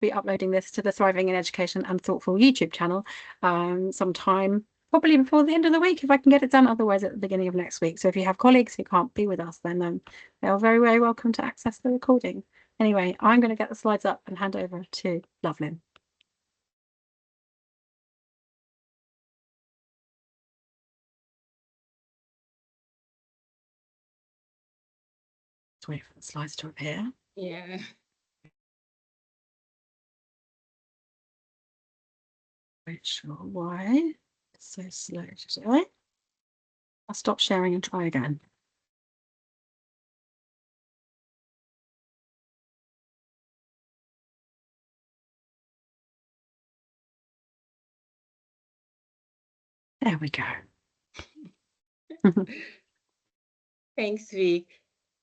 be uploading this to the Thriving in Education and Thoughtful YouTube channel sometime, probably before the end of the week if I can get it done, otherwise at the beginning of next week. So if you have colleagues who can't be with us, then they are very, very welcome to access the recording. Anyway, I'm going to get the slides up and hand over to Lovelyn. Let's wait for the slides to appear. Yeah. Not sure why it's so slow today. I'll stop sharing and try again. There we go. Thanks, Vic.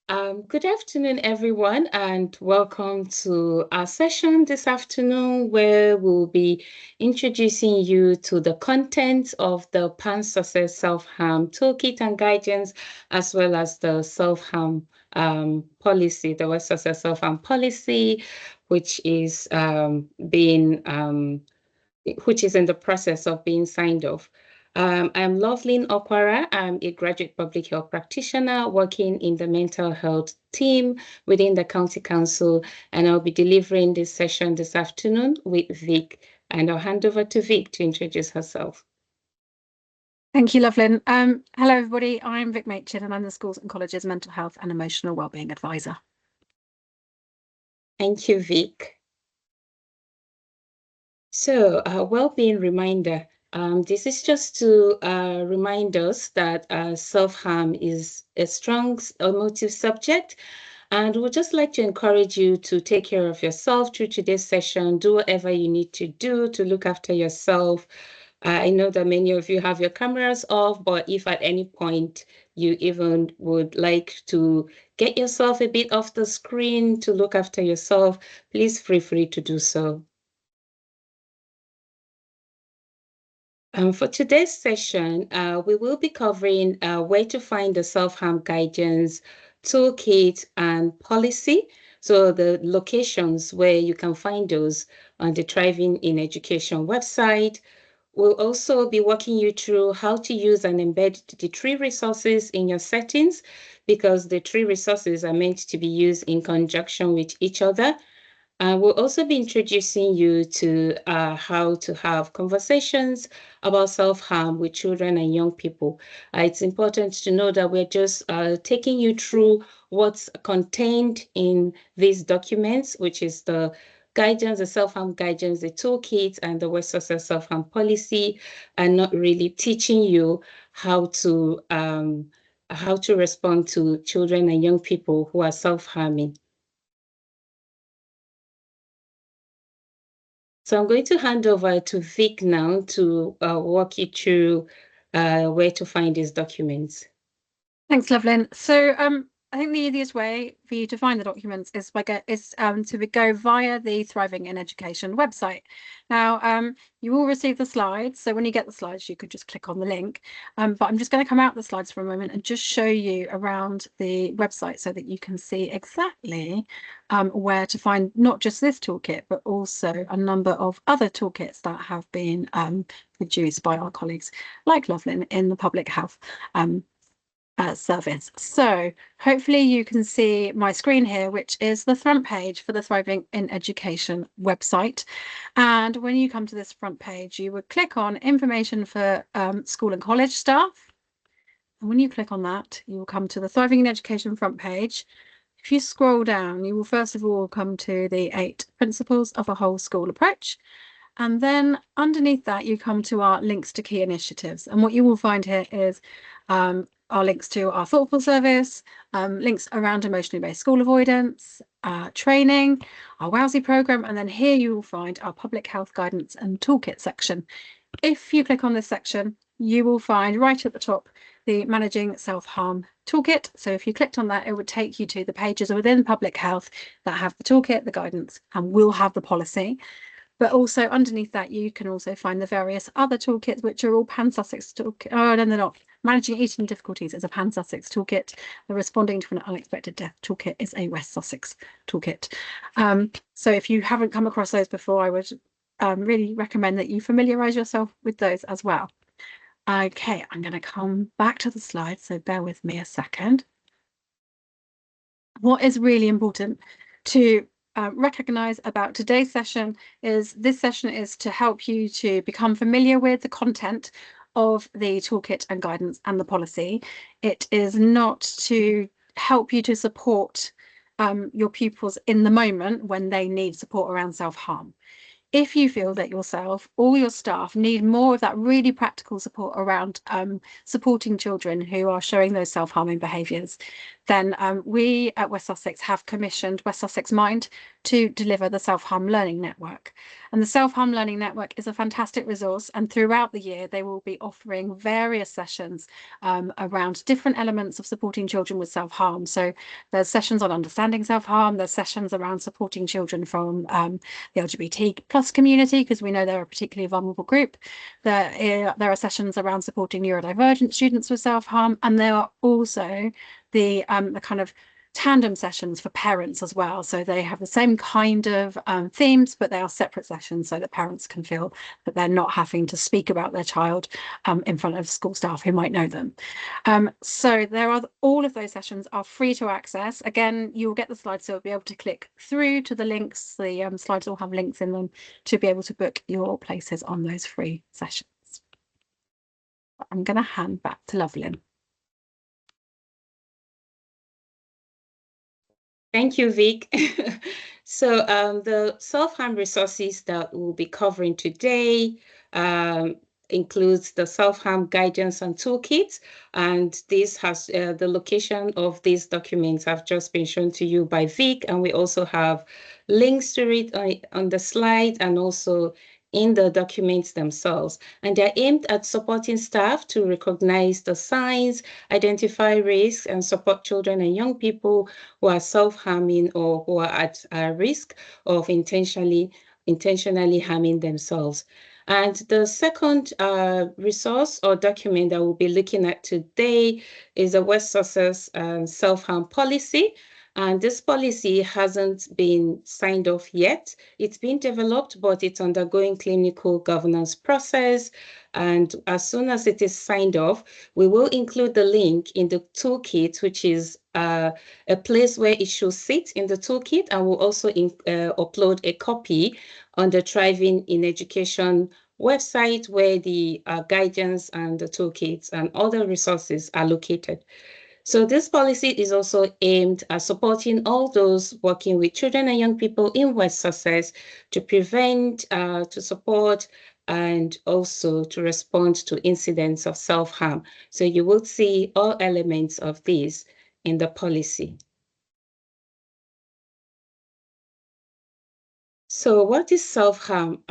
Good afternoon, everyone, and welcome to our session this afternoon, where we'll be introducing you to the content of the Pan-Sussex Self-Harm Toolkit and Guidance, as well as the Self-Harm policy, the West Sussex Self-Harm policy, which is which is in the process of being signed off. I'm Lovelyn Okwara. I'm a graduate public health practitioner working in the mental health team within the County Council, and I'll be delivering this session this afternoon with Vic, and I'll hand over to Vic to introduce herself. Thank you, Lovelyn. Hello, everybody. I'm Vic Machin, and I'm the Schools and Colleges Mental Health and Emotional Wellbeing Advisor. Thank you, Vic. So, well-being reminder. This is just to remind us that self-harm is a strong emotive subject, and we'd just like to encourage you to take care of yourself through today's session. Do whatever you need to do to look after yourself. I know that many of you have your cameras off, but if at any point you even would like to get yourself a bit off the screen to look after yourself, please feel free to do so. For today's session, we will be covering where to find the self-harm guidance, toolkit, and policy. So the locations where you can find those on the Thriving in Education website. We'll also be walking you through how to use and embed the 3 resources in your settings, because the 3 resources are meant to be used in conjunction with each other. We'll also be introducing you to how to have conversations about self-harm with children and young people. It's important to know that we're just taking you through what's contained in these documents, which is the guidance, the self-harm guidance, the toolkit, and the West Sussex self-harm policy, and not really teaching you how to respond to children and young people who are self-harming. So I'm going to hand over to Vic now to walk you through where to find these documents. Thanks, Lovelyn. So I think the easiest way for you to find the documents is to go via the Thriving in Education website. Now, you will receive the slides. So when you get the slides, you could just click on the link. But I'm just going to come out the slides for a moment and just show you around the website so that you can see exactly where to find not just this toolkit, but also a number of other toolkits that have been produced by our colleagues like Lovelyn in the public health service. So hopefully you can see my screen here, which is the front page for the Thriving in Education website. And when you come to this front page, you would click on information for school and college staff. And when you click on that, you will come to the Thriving in Education front page. If you scroll down, you will first of all come to the 8 principles of a whole school approach. And then underneath that, you come to our links to key initiatives. And what you will find here is our links to our thoughtful service, links around emotionally based school avoidance, training, our WOWSY program, and then here you will find our public health guidance and toolkit section. If you click on this section, you will find right at the top the Managing Self-Harm Toolkit. So if you clicked on that, it would take you to the pages within public health that have the toolkit, the guidance, and will have the policy. But also underneath that, you can also find the various other toolkits, which are all Pan-Sussex toolkit. Oh, no, they're not. Managing Eating Difficulties is a Pan-Sussex toolkit. The Responding to an Unexpected Death toolkit is a West Sussex toolkit. So if you haven't come across those before, I would really recommend that you familiarise yourself with those as well. Okay, I'm going to come back to the slide, so bear with me a second. What is really important to recognize about today's session is this session is to help you to become familiar with the content of the toolkit and guidance and the policy. It is not to help you to support your pupils in the moment when they need support around self-harm. If you feel that yourself or your staff need more of that really practical support around supporting children who are showing those self-harming behaviours, then we at West Sussex have commissioned West Sussex Mind to deliver the Self-Harm Learning Network. And the Self-Harm Learning Network is a fantastic resource, and throughout the year they will be offering various sessions around different elements of supporting children with self-harm. So there's sessions on understanding self-harm, there's sessions around supporting children from the LGBT plus community, because we know they're a particularly vulnerable group. There are sessions around supporting neurodivergent students with self-harm, and there are also the kind of tandem sessions for parents as well. So they have the same kind of themes, but they are separate sessions so that parents can feel that they're not having to speak about their child in front of school staff who might know them. So there are all of those sessions are free to access. Again, you'll get the slides, so you'll be able to click through to the links. The slides will have links in them to be able to book your places on those free sessions. I'm going to hand back to Lovelyn. Thank you, Vic. So the self-harm resources that we'll be covering today includes the self-harm guidance and toolkit, and this has the location of these documents have just been shown to you by Vic, and we also have links to it on the slide and also in the documents themselves. And they're aimed at supporting staff to recognize the signs, identify risks, and support children and young people who are self-harming or who are at risk of intentionally harming themselves. And the second resource or document that we'll be looking at today is the West Sussex Self-Harm Policy. And this policy hasn't been signed off yet. It's been developed, but it's undergoing clinical governance process. And as soon as it is signed off, we will include the link in the toolkit, which is a place where it should sit in the toolkit, and we'll also upload a copy on the Thriving in Education website where the guidance and the toolkits and other resources are located. So this policy is also aimed at supporting all those working with children and young people in West Sussex to prevent, to support, and also to respond to incidents of self-harm. So you will see all elements of this in the policy. So what is self-harm?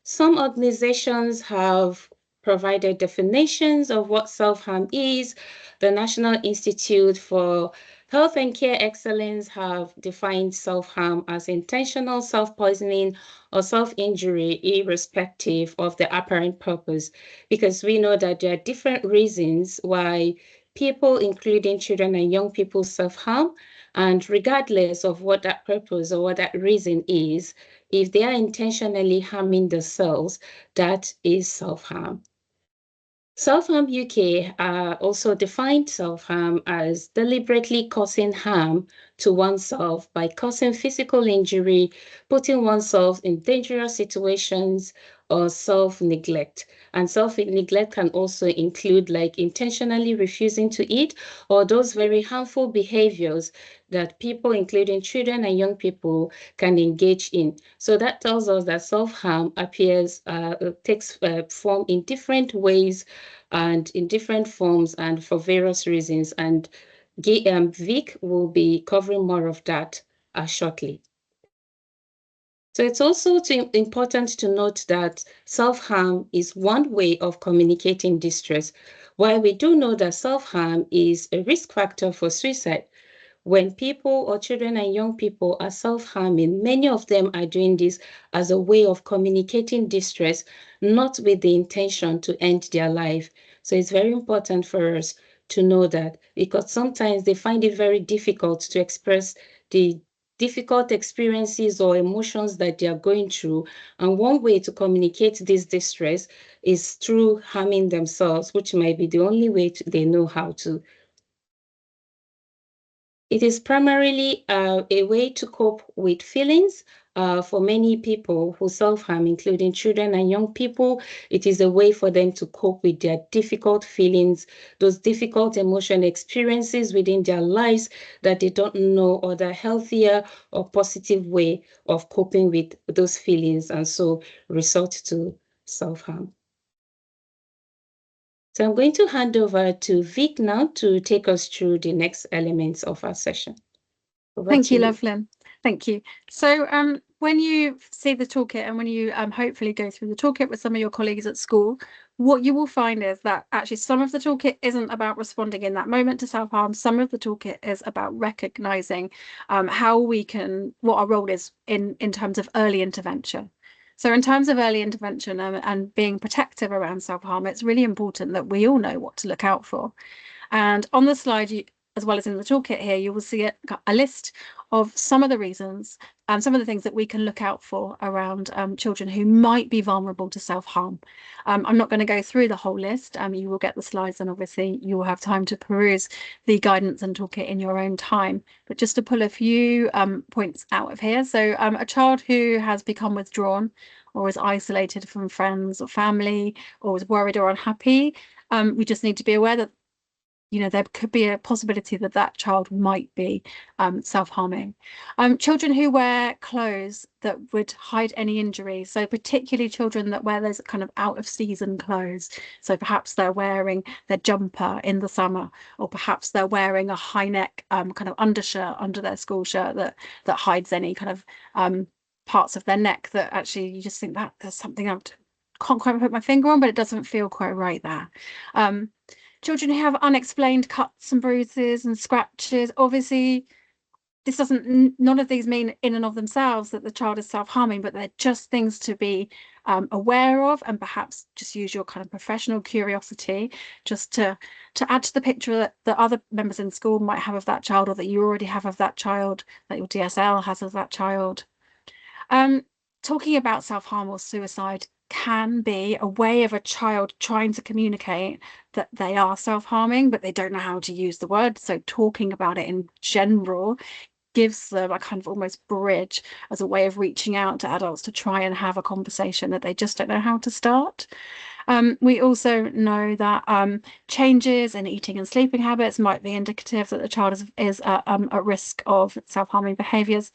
Some organizations have provided definitions of what self-harm is. The National Institute for Health and Care Excellence have defined self-harm as intentional self-poisoning or self-injury, irrespective of the apparent purpose, because we know that there are different reasons why people, including children and young people, self-harm. And regardless of what that purpose or what that reason is, if they are intentionally harming themselves, that is self-harm. Self-Harm UK also defined self-harm as deliberately causing harm to oneself by causing physical injury, putting oneself in dangerous situations, or self-neglect. And self-neglect can also include like intentionally refusing to eat or those very harmful behaviors that people, including children and young people, can engage in. So that tells us that self-harm takes form in different ways and in different forms and for various reasons. And Vic will be covering more of that shortly. So it's also important to note that self-harm is one way of communicating distress, while we do know that self-harm is a risk factor for suicide. When people or children and young people are self-harming, many of them are doing this as a way of communicating distress, not with the intention to end their life. So it's very important for us to know that, because sometimes they find it very difficult to express the difficult experiences or emotions that they are going through. And one way to communicate this distress is through harming themselves, which might be the only way they know how to. It is primarily a way to cope with feelings. For many people who self-harm, including children and young people, it is a way for them to cope with their difficult feelings, those difficult emotional experiences within their lives that they don't know other healthier or positive way of coping with those feelings, and so resort to self-harm. So I'm going to hand over to Vic now to take us through the next elements of our session. Over Thank to you, you. Loveland. Thank you. So when you see the toolkit and when you hopefully go through the toolkit with some of your colleagues at school, what you will find is that actually some of the toolkit isn't about responding in that moment to self-harm. Some of the toolkit is about recognizing how we can, what our role is in terms of early intervention. So in terms of early intervention and being protective around self-harm, it's really important that we all know what to look out for. And on the slide, as well as in the toolkit here, you will see a list of some of the reasons and some of the things that we can look out for around children who might be vulnerable to self-harm. I'm not going to go through the whole list. You will get the slides, and obviously you will have time to peruse the guidance and toolkit in your own time. But just to pull a few points out of here. So a child who has become withdrawn or is isolated from friends or family or is worried or unhappy, we just need to be aware that there could be a possibility that that child might be self-harming. Children who wear clothes that would hide any injuries, so particularly children that wear those kind of out-of-season clothes. So perhaps they're wearing their jumper in the summer, or perhaps they're wearing a high neck kind of undershirt under their school shirt that hides any kind of parts of their neck that actually you just think that there's something I can't quite put my finger on, but it doesn't feel quite right there. Children who have unexplained cuts and bruises and scratches, obviously this doesn't, none of these mean in and of themselves that the child is self-harming, but they're just things to be aware of, and perhaps just use your kind of professional curiosity just to add to the picture that other members in school might have of that child, or that you already have of that child, that your DSL has of that child. Talking about self-harm or suicide can be a way of a child trying to communicate that they are self-harming, but they don't know how to use the word. So talking about it in general gives them a kind of almost bridge as a way of reaching out to adults to try and have a conversation that they just don't know how to start. We also know that changes in eating and sleeping habits might be indicative that the child is at risk of self-harming behaviours,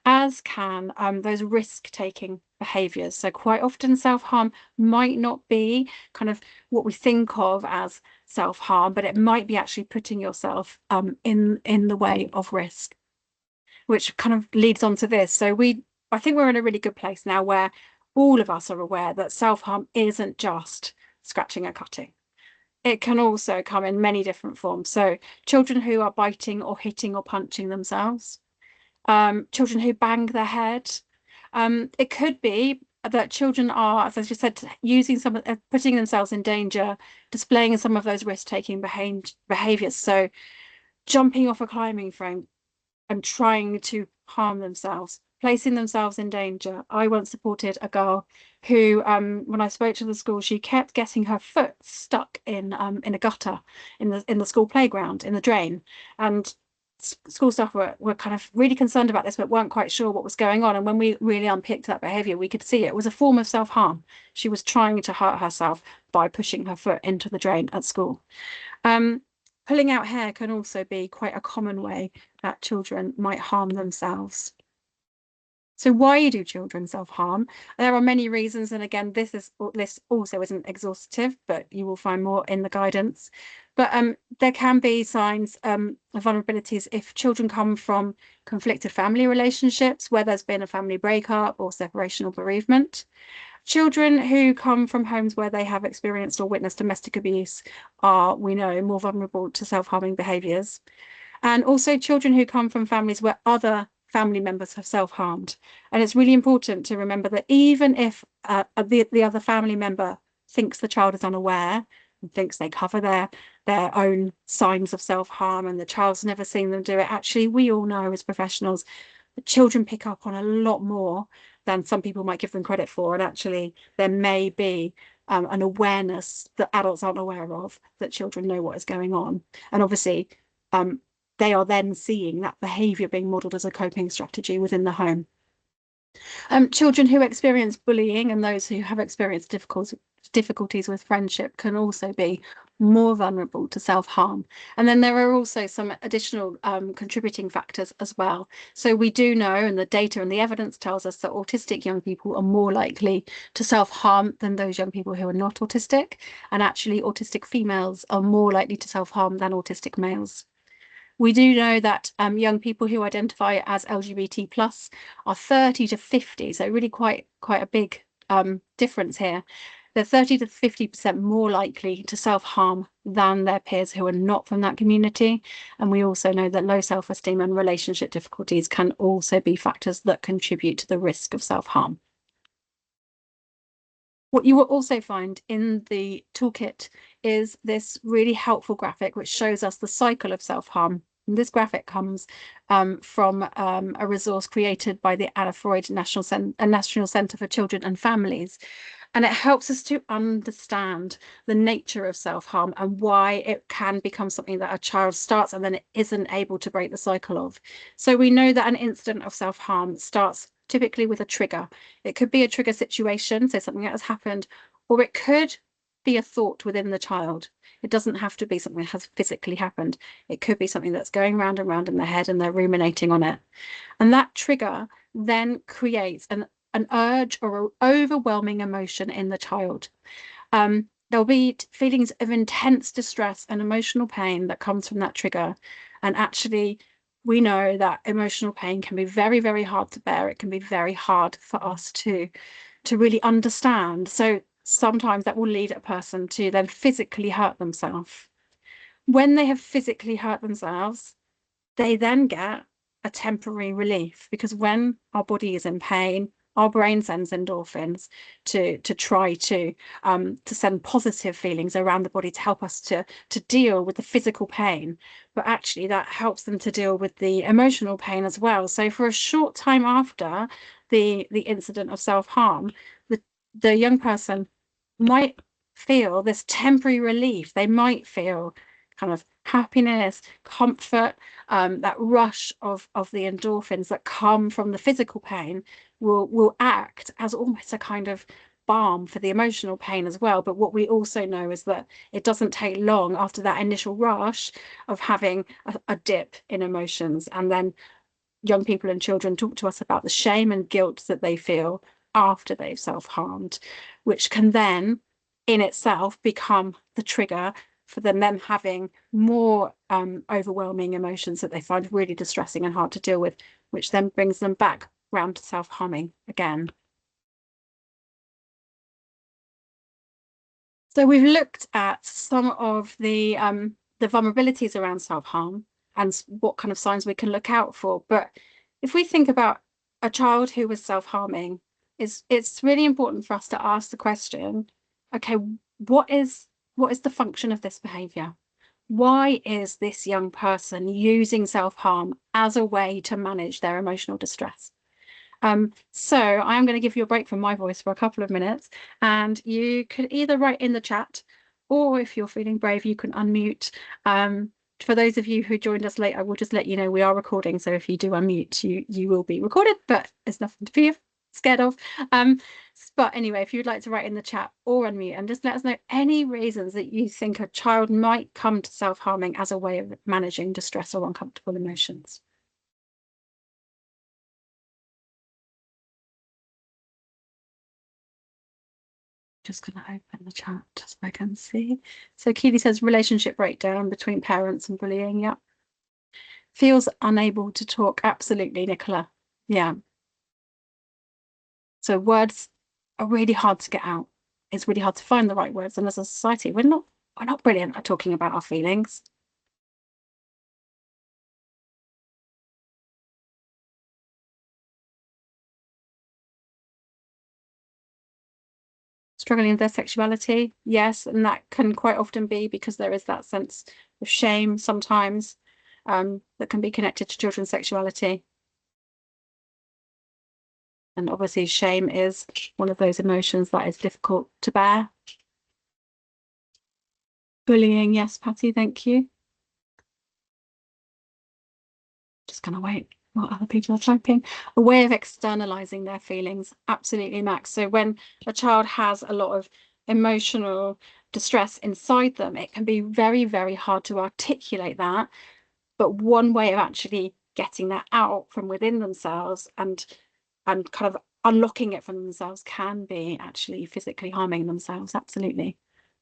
as can those risk-taking behaviours. So quite often self-harm might not be kind of what we think of as self-harm, but it might be actually putting yourself in the way of risk, which kind of leads on to this. So I think we're in a really good place now where all of us are aware that self-harm isn't just scratching and cutting. It can also come in many different forms. So children who are biting or hitting or punching themselves, children who bang their head. It could be that children are, as I just said, using putting themselves in danger, displaying some of those risk-taking behaviors. So jumping off a climbing frame and trying to harm themselves, placing themselves in danger. I once supported a girl who, when I spoke to the school, she kept getting her foot stuck in a gutter in the school playground, in the drain, and school staff were kind of really concerned about this, but weren't quite sure what was going on. And when we really unpicked that behavior, we could see it was a form of self-harm. She was trying to hurt herself by pushing her foot into the drain at school. Pulling out hair can also be quite a common way that children might harm themselves. So why do children self-harm? There are many reasons, and again, this also isn't exhaustive, but you will find more in the guidance. But there can be signs of vulnerabilities if children come from conflicted family relationships, where there's been a family breakup or separation or bereavement. Children who come from homes where they have experienced or witnessed domestic abuse are, we know, more vulnerable to self-harming behaviours. And also children who come from families where other family members have self-harmed. And it's really important to remember that even if the other family member thinks the child is unaware, and thinks they cover their own signs of self-harm and the child's never seen them do it. Actually, we all know as professionals that children pick up on a lot more than some people might give them credit for. And actually, there may be an awareness that adults aren't aware of, that children know what is going on. And obviously, they are then seeing that behaviour being modelled as a coping strategy within the home. Children who experience bullying and those who have experienced difficulties with friendship can also be more vulnerable to self-harm. And then there are also some additional contributing factors as well. So we do know, and the data and the evidence tells us, that autistic young people are more likely to self-harm than those young people who are not autistic. And actually, autistic females are more likely to self-harm than autistic males. We do know that young people who identify as LGBT plus are 30 to 50, so really quite a big difference here. They're 30 to 50% more likely to self-harm than their peers who are not from that community. And we also know that low self-esteem and relationship difficulties can also be factors that contribute to the risk of self-harm. What you will also find in the toolkit is this really helpful graphic which shows us the cycle of self-harm. This graphic comes from a resource created by the Anna Freud National Centre for Children and Families. And it helps us to understand the nature of self-harm and why it can become something that a child starts and then it isn't able to break the cycle of. So we know that an incident of self-harm starts typically with a trigger. It could be a trigger situation, so something that has happened, or it could be a thought within the child. It doesn't have to be something that has physically happened. It could be something that's going round and round in their head and they're ruminating on it. And that trigger then creates an urge or an overwhelming emotion in the child. There'll be feelings of intense distress and emotional pain that comes from that trigger. And actually, we know that emotional pain can be very, very hard to bear. It can be very hard for us to really understand. So sometimes that will lead a person to then physically hurt themselves. When they have physically hurt themselves, they then get a temporary relief, because when our body is in pain, our brain sends endorphins to try to send positive feelings around the body to help us to deal with the physical pain. But actually that helps them to deal with the emotional pain as well. So for a short time after the incident of self-harm, the young person might feel this temporary relief. They might feel kind of happiness, comfort, that rush of the endorphins that come from the physical pain will act as almost a kind of balm for the emotional pain as well. But what we also know is that it doesn't take long after that initial rush of having a dip in emotions. And then young people and children talk to us about the shame and guilt that they feel after they've self-harmed, which can then in itself become the trigger for them having more overwhelming emotions that they find really distressing and hard to deal with, which then brings them back round to self-harming again. So we've looked at some of the vulnerabilities around self-harm and what kind of signs we can look out for. But if we think about a child who was self-harming, it's really important for us to ask the question, okay, what is the function of this behavior? Why is this young person using self-harm as a way to manage their emotional distress? So I'm going to give you a break from my voice for a couple of minutes, and you could either write in the chat, or if you're feeling brave, you can unmute. For those of you who joined us late, I will just let you know we are recording, so if you do unmute, you will be recorded, but it's nothing to be scared of. But anyway, if you'd like to write in the chat or unmute and just let us know any reasons that you think a child might come to self-harming as a way of managing distress or uncomfortable emotions. Just going to open the chat so I can see. So Keely says relationship breakdown between parents and bullying. Yeah. Feels unable to talk. Absolutely, Nicola. Yeah. So words are really hard to get out. It's really hard to find the right words. And as a society, we're not brilliant at talking about our feelings. struggling with their sexuality, yes, and that can quite often be because there is that sense of shame sometimes that can be connected to children's sexuality. And obviously shame is one of those emotions that is difficult to bear. Bullying, yes, Patty, thank you. Just gonna wait what other people are typing. A way of externalizing their feelings, absolutely, Max. So when a child has a lot of emotional distress inside them, it can be very, very hard to articulate that. But one way of actually getting that out from within themselves and kind of unlocking it from themselves can be actually physically harming themselves. Absolutely.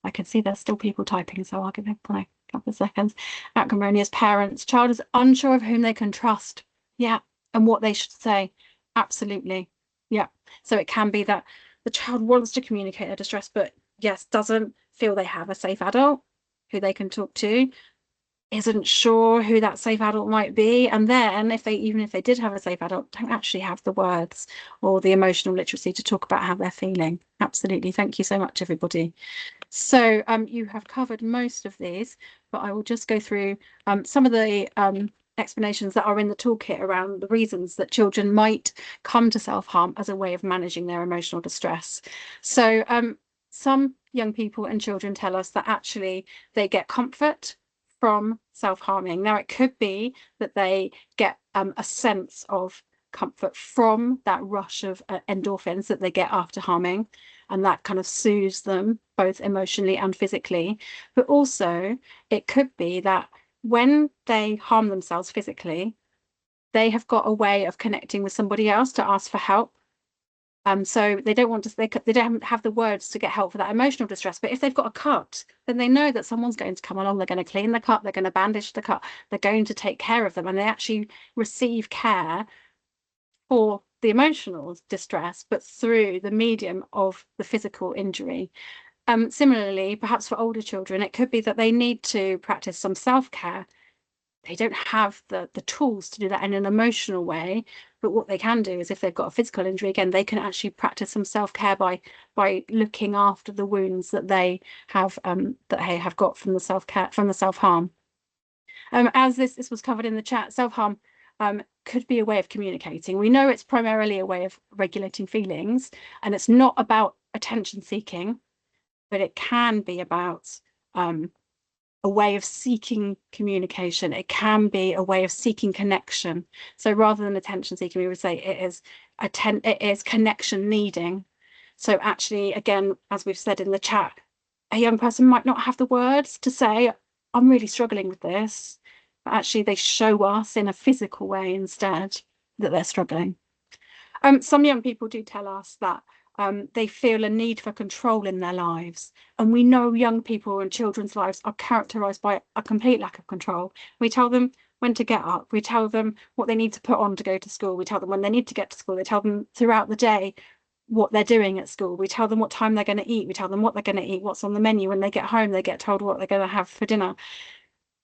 I can see there's still people typing, so I'll give it a couple of seconds. Acrimonious parents. Child is unsure of whom they can trust. Yeah. And what they should say. Absolutely. Yeah. So it can be that the child wants to communicate their distress, but yes, doesn't feel they have a safe adult who they can talk to, isn't sure who that safe adult might be, and then even if they did have a safe adult, don't actually have the words or the emotional literacy to talk about how they're feeling. Absolutely. Thank you so much, everybody. So you have covered most of these, but I will just go through some of the explanations that are in the toolkit around the reasons that children might come to self-harm as a way of managing their emotional distress. So some young people and children tell us that actually they get comfort from self-harming. Now, it could be that they get a sense of comfort from that rush of endorphins that they get after harming, and that kind of soothes them both emotionally and physically. But also, it could be that when they harm themselves physically, they have got a way of connecting with somebody else to ask for help. So they don't want to, they don't have the words to get help for that emotional distress. But if they've got a cut, then they know that someone's going to come along, they're going to clean the cut, they're going to bandage the cut, they're going to take care of them, and they actually receive care for the emotional distress, but through the medium of the physical injury. Similarly, perhaps for older children, it could be that they need to practice some self-care. They don't have the tools to do that in an emotional way, but what they can do is, if they've got a physical injury, again, they can actually practice some self-care by looking after the wounds that they have got from the self-harm. As this was covered in the chat, self-harm could be a way of communicating. We know it's primarily a way of regulating feelings, and it's not about attention seeking, but it can be about a way of seeking communication. It can be a way of seeking connection. So rather than attention seeking, we would say it is connection needing. So actually, again, as we've said in the chat, a young person might not have the words to say, I'm really struggling with this, but actually they show us in a physical way instead that they're struggling. Some young people do tell us that they feel a need for control in their lives. And we know young people and children's lives are characterized by a complete lack of control. We tell them when to get up. We tell them what they need to put on to go to school. We tell them when they need to get to school. They tell them throughout the day what they're doing at school. We tell them what time they're going to eat. We tell them what they're going to eat, what's on the menu. When they get home, they get told what they're going to have for dinner.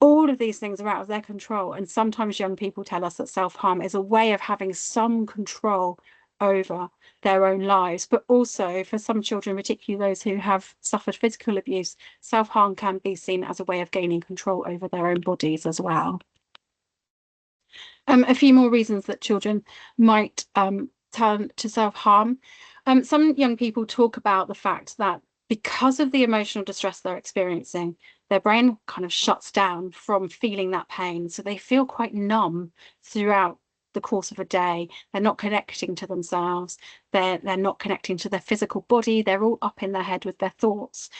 All of these things are out of their control. And sometimes young people tell us that self-harm is a way of having some control over their own lives. But also, for some children, particularly those who have suffered physical abuse, self-harm can be seen as a way of gaining control over their own bodies as well. A few more reasons that children might turn to self-harm. Some young people talk about the fact that because of the emotional distress they're experiencing, their brain kind of shuts down from feeling that pain. So they feel quite numb throughout the course of a day. They're not connecting to themselves. They're not connecting to their physical body. They're all up in their head with their thoughts.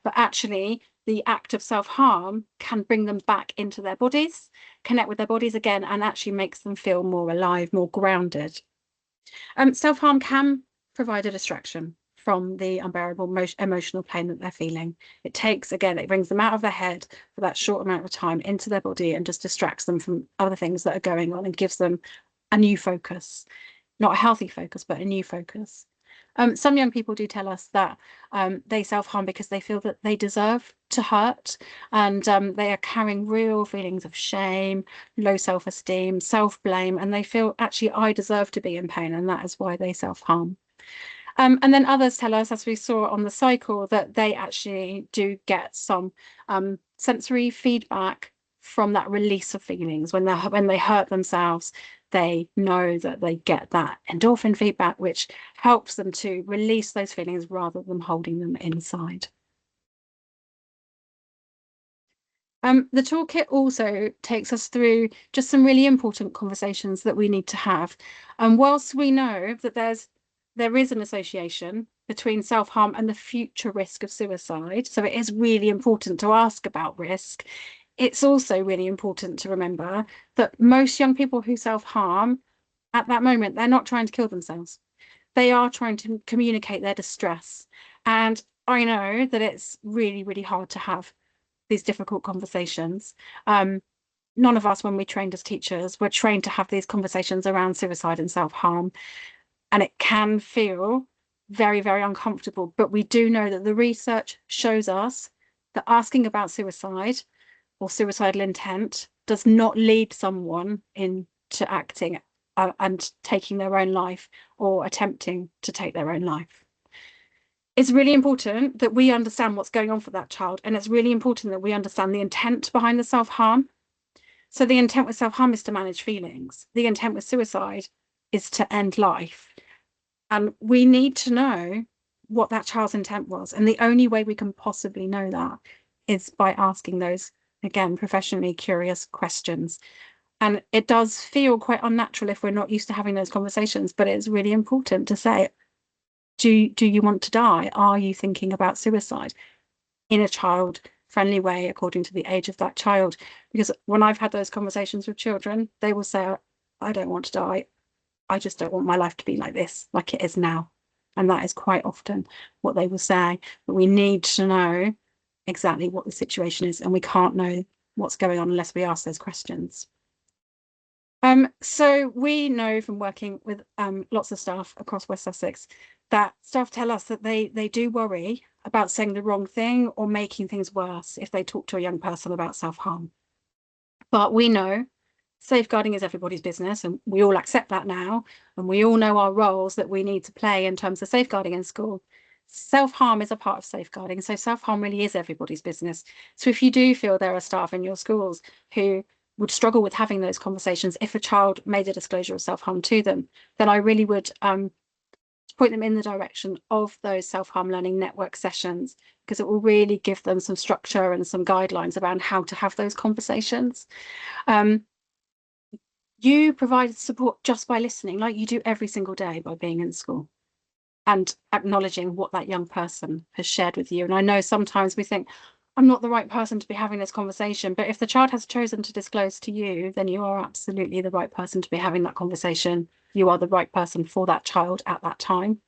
But actually, the act of self-harm can bring them back into their bodies, connect with their bodies again, and actually makes them feel more alive, more grounded. Self-harm can provide a distraction from the unbearable emotional pain that they're feeling. It brings them out of their head for that short amount of time into their body and just distracts them from other things that are going on and gives them a new focus, not a healthy focus, but a new focus. Some young people do tell us that they self-harm because they feel that they deserve to hurt, and they are carrying real feelings of shame, low self-esteem, self-blame, and they feel, actually, I deserve to be in pain, and that is why they self-harm. And then others tell us, as we saw on the cycle, that they actually do get some sensory feedback from that release of feelings. When they hurt themselves, they know that they get that endorphin feedback, which helps them to release those feelings rather than holding them inside. The toolkit also takes us through just some really important conversations that we need to have. And whilst we know that there is an association between self-harm and the future risk of suicide, so it is really important to ask about risk, it's also really important to remember that most young people who self-harm at that moment, they're not trying to kill themselves. They are trying to communicate their distress. And I know that it's really, really hard to have these difficult conversations. None of us, when we trained as teachers, were trained to have these conversations around suicide and self-harm. And it can feel very, very uncomfortable. But we do know that the research shows us that asking about suicide or suicidal intent does not lead someone into acting and taking their own life or attempting to take their own life. It's really important that we understand what's going on for that child, and it's really important that we understand the intent behind the self-harm. So the intent with self-harm is to manage feelings. The intent with suicide is to end life. And we need to know what that child's intent was. And the only way we can possibly know that is by asking those, again, professionally curious questions. And it does feel quite unnatural if we're not used to having those conversations, but it's really important to say, do you want to die? Are you thinking about suicide in a child-friendly way according to the age of that child? Because when I've had those conversations with children, they will say, I don't want to die. I just don't want my life to be like this, like it is now. And that is quite often what they will say. But we need to know exactly what the situation is, and we can't know what's going on unless we ask those questions. So we know from working with lots of staff across West Sussex that staff tell us that they do worry about saying the wrong thing or making things worse if they talk to a young person about self-harm. But we know safeguarding is everybody's business, and we all accept that now, and we all know our roles that we need to play in terms of safeguarding in school. Self-harm is a part of safeguarding, so self-harm really is everybody's business. So if you do feel there are staff in your schools who would struggle with having those conversations if a child made a disclosure of self-harm to them, then I really would point them in the direction of those self-harm learning network sessions, because it will really give them some structure and some guidelines around how to have those conversations. You provide support just by listening, like you do every single day by being in school and acknowledging what that young person has shared with you. And I know sometimes we think, I'm not the right person to be having this conversation, but if the child has chosen to disclose to you, then you are absolutely the right person to be having that conversation. You are the right person for that child at that time.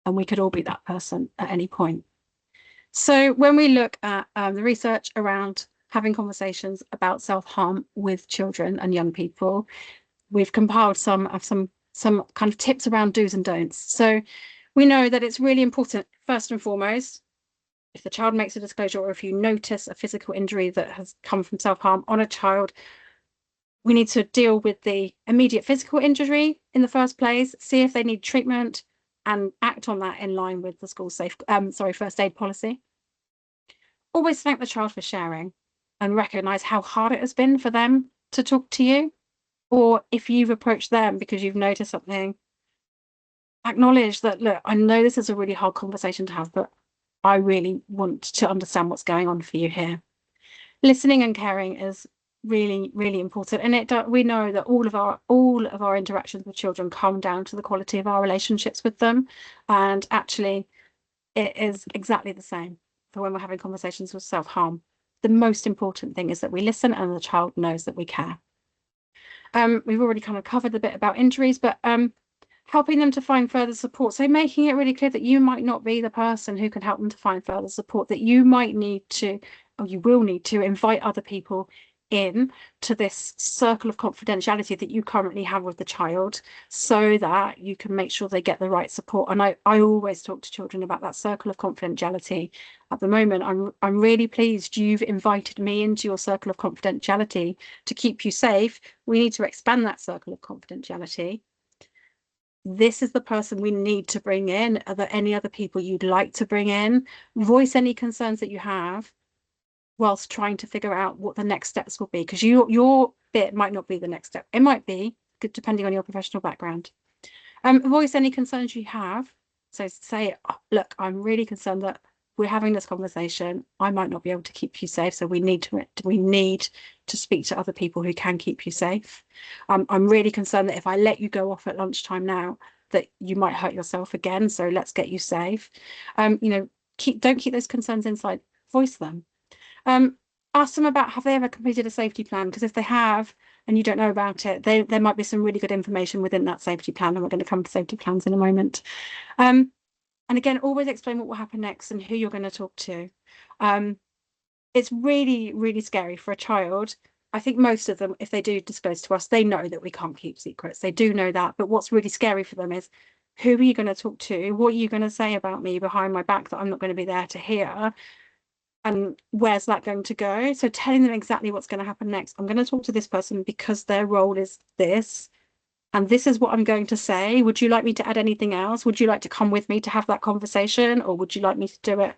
And we could all be that person at any point. So when we look at the research around having conversations about self-harm with children and young people, we've compiled some kind of tips around do's and don'ts. So we know that it's really important, first and foremost, if the child makes a disclosure or if you notice a physical injury that has come from self-harm on a child, we need to deal with the immediate physical injury in the first place, see if they need treatment, and act on that in line with the school's first aid policy. Always thank the child for sharing and recognise how hard it has been for them to talk to you. Or if you've approached them because you've noticed something, acknowledge that, look, I know this is a really hard conversation to have, but I really want to understand what's going on for you here. Listening and caring is really, really important. And we know that all of our interactions with children come down to the quality of our relationships with them. And actually, it is exactly the same for when we're having conversations with self-harm. The most important thing is that we listen and the child knows that we care. We've already kind of covered the bit about injuries, but helping them to find further support. So making it really clear that you might not be the person who can help them to find further support, that you might need to, or you will need to invite other people in to this circle of confidentiality that you currently have with the child, so that you can make sure they get the right support. And I always talk to children about that circle of confidentiality. At the moment, I'm really pleased you've invited me into your circle of confidentiality to keep you safe. We need to expand that circle of confidentiality. this is the person we need to bring in. Are there any other people you'd like to bring in? Voice any concerns that you have whilst trying to figure out what the next steps will be, because your bit might not be the next step. It might be, depending on your professional background. Voice any concerns you have. So say, oh, look, I'm really concerned that we're having this conversation. I might not be able to keep you safe, so we need to speak to other people who can keep you safe. I'm really concerned that if I let you go off at lunchtime now, that you might hurt yourself again. So let's get you safe. Don't keep those concerns inside. Voice them. Ask them about, have they ever completed a safety plan? Because if they have and you don't know about it, there might be some really good information within that safety plan, and we're going to come to safety plans in a moment. And again, always explain what will happen next and who you're going to talk to. It's really, really scary for a child. I think most of them, if they do disclose to us, they know that we can't keep secrets. They do know that. But what's really scary for them is, who are you going to talk to? What are you going to say about me behind my back that I'm not going to be there to hear? And where's that going to go? So telling them exactly what's going to happen next. I'm going to talk to this person because their role is this, and this is what I'm going to say. Would you like me to add anything else? Would you like to come with me to have that conversation, or would you like me to do it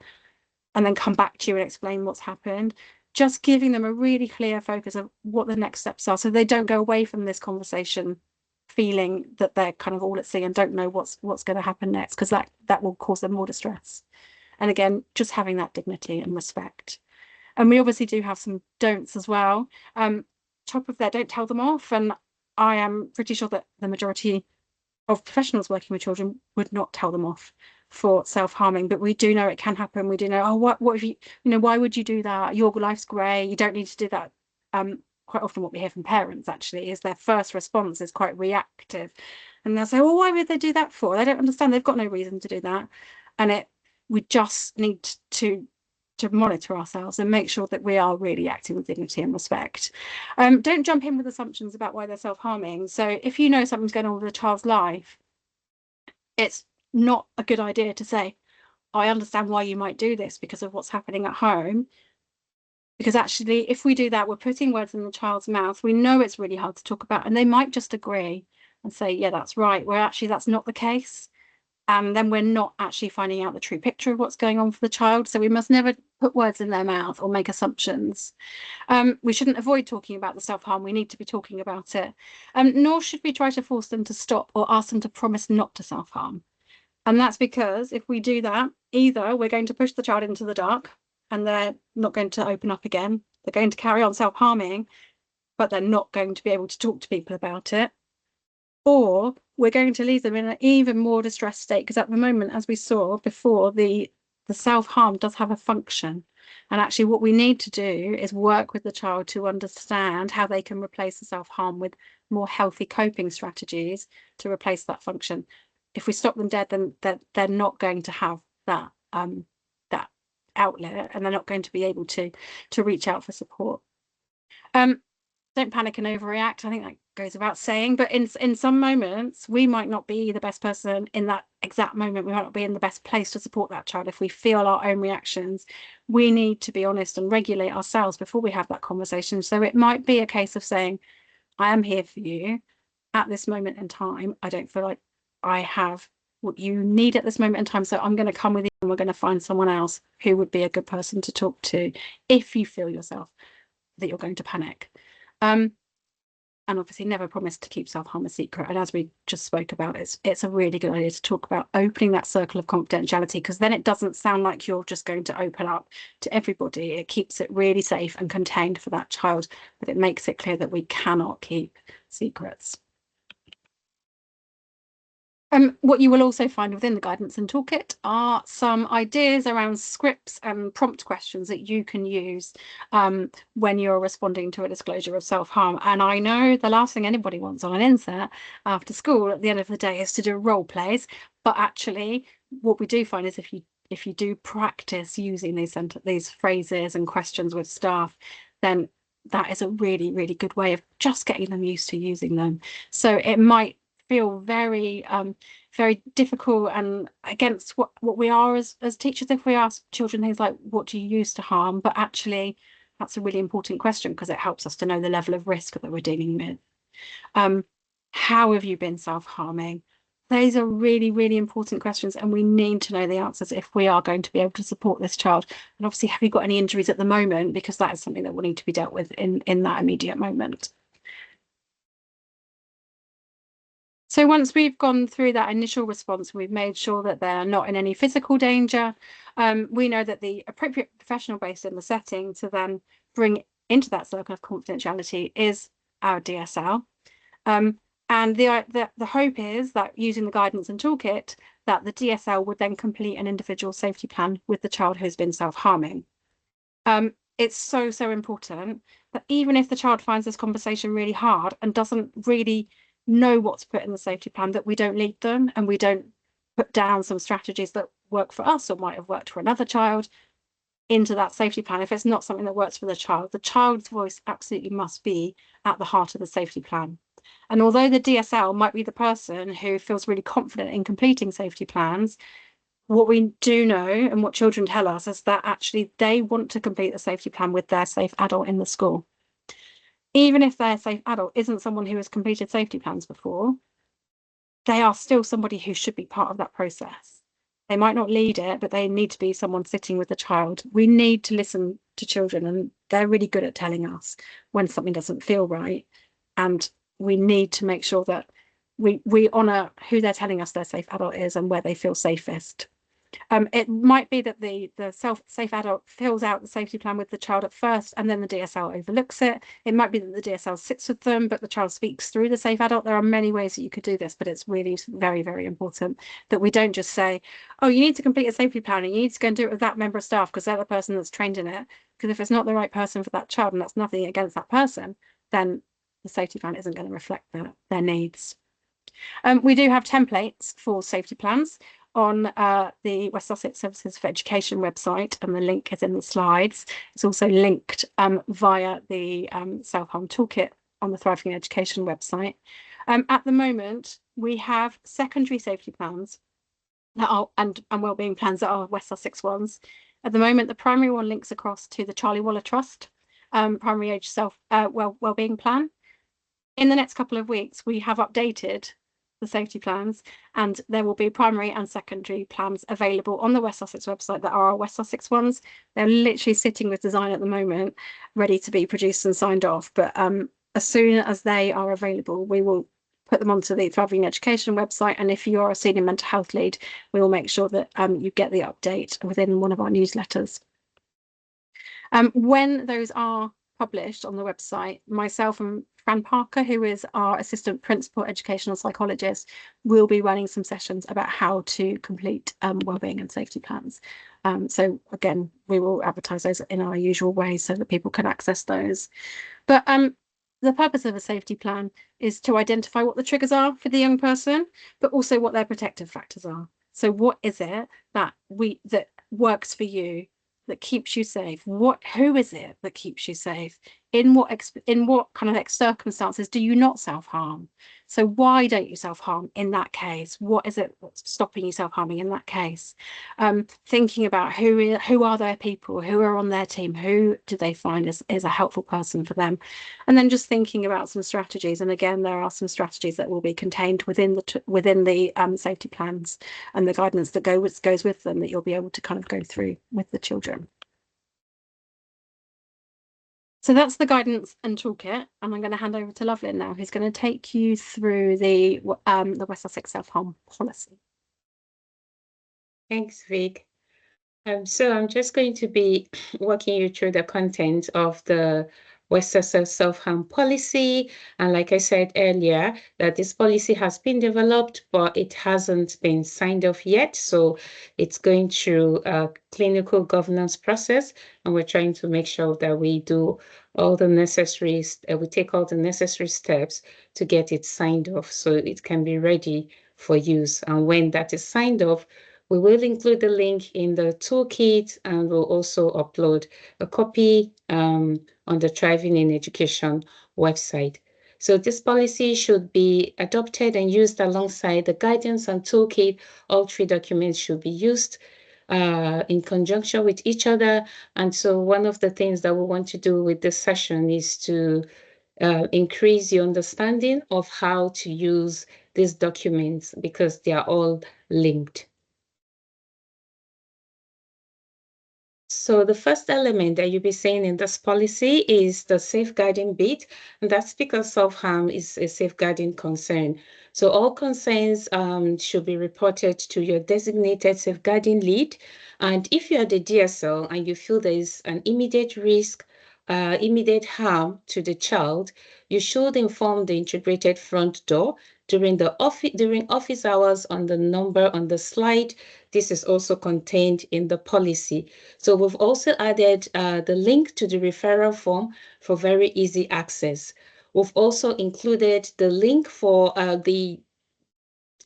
and then come back to you and explain what's happened? Just giving them a really clear focus of what the next steps are, so they don't go away from this conversation feeling that they're kind of all at sea and don't know what's going to happen next, because that will cause them more distress. And again, just having that dignity and respect. And we obviously do have some don'ts as well. Top of there, don't tell them off. And I am pretty sure that the majority of professionals working with children would not tell them off for self-harming, but we do know it can happen. We do know, oh, what if you why would you do that? Your life's great. You don't need to do that. Quite often what we hear from parents actually is their first response is quite reactive. And they'll say, well, why would they do that for? They don't understand. They've got no reason to do that. And we just need to monitor ourselves and make sure that we are really acting with dignity and respect. Don't jump in with assumptions about why they're self-harming. So if you know something's going on with a child's life, it's not a good idea to say, I understand why you might do this because of what's happening at home. Because actually, if we do that, we're putting words in the child's mouth. We know it's really hard to talk about, and they might just agree and say, yeah, that's right, where actually that's not the case. And then we're not actually finding out the true picture of what's going on for the child. So we must never put words in their mouth or make assumptions. We shouldn't avoid talking about the self-harm. We need to be talking about it. Nor should we try to force them to stop or ask them to promise not to self-harm. And that's because if we do that, either we're going to push the child into the dark and they're not going to open up again. They're going to carry on self-harming, but they're not going to be able to talk to people about it. Or we're going to leave them in an even more distressed state, because at the moment, as we saw before, the self-harm does have a function. And actually what we need to do is work with the child to understand how they can replace the self-harm with more healthy coping strategies to replace that function. If we stop them dead, then they're not going to have that that outlet, and they're not going to be able to reach out for support. Don't panic and overreact. I think that goes without saying, but in some moments we might not be the best person in that exact moment. We might not be in the best place to support that child. If we feel our own reactions, we need to be honest and regulate ourselves before we have that conversation. So it might be a case of saying, I am here for you at this moment in time. I don't feel like I have what you need at this moment in time, so I'm going to come with you and we're going to find someone else who would be a good person to talk to if you feel yourself that you're going to panic. And obviously never promise to keep self-harm a secret. And as we just spoke about, it's a really good idea to talk about opening that circle of confidentiality, because then it doesn't sound like you're just going to open up to everybody. It keeps it really safe and contained for that child, but it makes it clear that we cannot keep secrets. What you will also find within the guidance and toolkit are some ideas around scripts and prompt questions that you can use when you're responding to a disclosure of self-harm. And I know the last thing anybody wants on an inset after school at the end of the day is to do role plays, but actually what we do find is if you do practice using these phrases and questions with staff, then that is a really, really good way of just getting them used to using them. So it might feel very very difficult and against what we are as teachers if we ask children things like, what do you use to harm? But actually that's a really important question, because it helps us to know the level of risk that we're dealing with. How have you been self-harming? These are really, really important questions, and we need to know the answers if we are going to be able to support this child. And obviously, have you got any injuries at the moment? Because that is something that will need to be dealt with in that immediate moment. So once we've gone through that initial response, we've made sure that they're not in any physical danger. We know that the appropriate professional based in the setting to then bring into that circle of confidentiality is our DSL. And the hope is that using the guidance and toolkit, that the DSL would then complete an individual safety plan with the child who's been self-harming. It's so, so important that even if the child finds this conversation really hard and doesn't really know what to put in the safety plan, that we don't lead them and we don't put down some strategies that work for us or might have worked for another child into that safety plan. If it's not something that works for the child's voice absolutely must be at the heart of the safety plan. And although the DSL might be the person who feels really confident in completing safety plans, what we do know and what children tell us is that actually they want to complete the safety plan with their safe adult in the school. Even if their safe adult isn't someone who has completed safety plans before, they are still somebody who should be part of that process. They might not lead it, but they need to be someone sitting with the child. We need to listen to children, and they're really good at telling us when something doesn't feel right. And we need to make sure that we honour who they're telling us their safe adult is and where they feel safest. It might be that the safe adult fills out the safety plan with the child at first, and then the DSL overlooks it. It might be that the DSL sits with them, but the child speaks through the safe adult. There are many ways that you could do this, but it's really very, very important that we don't just say, oh, you need to complete a safety plan and you need to go and do it with that member of staff because they're the person that's trained in it. Because if it's not the right person for that child, and that's nothing against that person, then the safety plan isn't going to reflect their needs. We do have templates for safety plans on the West Sussex Services for Education website, and the link is in the slides. It's also linked via the Self-Harm Toolkit on the Thriving Education website. At the moment, we have secondary safety plans that are and wellbeing plans that are West Sussex ones. At the moment, the primary one links across to the Charlie Waller Trust primary age wellbeing plan. In the next couple of weeks, we have updated the safety plans, and there will be primary and secondary plans available on the West Sussex website that are our West Sussex ones. They're literally sitting with design at the moment, ready to be produced and signed off. But as soon as they are available, we will put them onto the Thriving Education website. And if you're a senior mental health lead, we will make sure that you get the update within one of our newsletters. When those are published on the website, myself and Fran Parker, who is our assistant principal educational psychologist, will be running some sessions about how to complete wellbeing and safety plans. So again, we will advertise those in our usual way so that people can access those. But the purpose of a safety plan is to identify what the triggers are for the young person, but also what their protective factors are. So what is it that works for you, that keeps you safe? Who is it that keeps you safe? In what kind of circumstances do you not self-harm? So why don't you self-harm in that case? What is it that's stopping you self-harming in that case? Thinking about who are their people, who are on their team, who do they find is a helpful person for them? And then just thinking about some strategies. And again, there are some strategies that will be contained within the safety plans and the guidance that goes with them, that you'll be able to kind of go through with the children. So that's the guidance and toolkit, and I'm going to hand over to Lovelyn now, who's going to take you through the West Sussex Self-Harm policy. Thanks, Vic. So I'm just going to be walking you through the content of the West Sussex Self-Harm policy. And like I said earlier, that this policy has been developed, but it hasn't been signed off yet. So it's going through a clinical governance process, and we're trying to make sure that we do all the necessary, we take all the necessary steps to get it signed off so it can be ready for use. And when that is signed off, we will include the link in the toolkit, and we'll also upload a copy on the Thriving in Education website. So this policy should be adopted and used alongside the guidance and toolkit. All three documents should be used in conjunction with each other. And so one of the things that we want to do with this session is to increase your understanding of how to use these documents because they are all linked. So the first element that you'll be saying in this policy is the safeguarding bit, and that's because self-harm is a safeguarding concern. So all concerns should be reported to your designated safeguarding lead. And if you're the DSL and you feel there is an immediate risk, immediate harm to the child, you should inform the integrated front door during office hours on the number on the slide. This is also contained in the policy. So we've also added the link to the referral form for very easy access. We've also included the link for the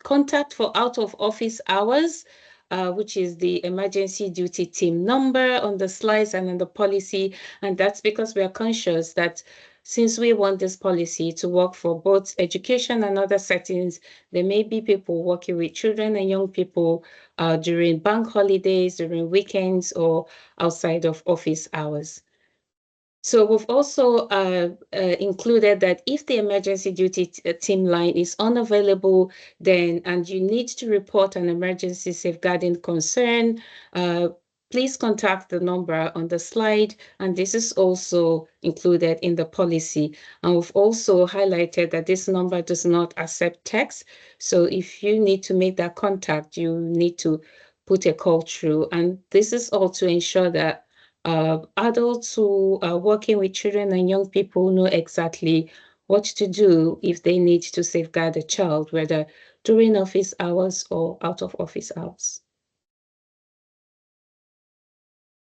contact for out of office hours, which is the emergency duty team number on the slides and in the policy. And that's because we are conscious that since we want this policy to work for both education and other settings, there may be people working with children and young people during bank holidays, during weekends, or outside of office hours. So we've also included that if the emergency duty team line is unavailable, then and you need to report an emergency safeguarding concern, please contact the number on the slide, and this is also included in the policy. And we've also highlighted that this number does not accept text. So if you need to make that contact, you need to put a call through. And this is all to ensure that adults who are working with children and young people know exactly what to do if they need to safeguard a child, whether during office hours or out of office hours.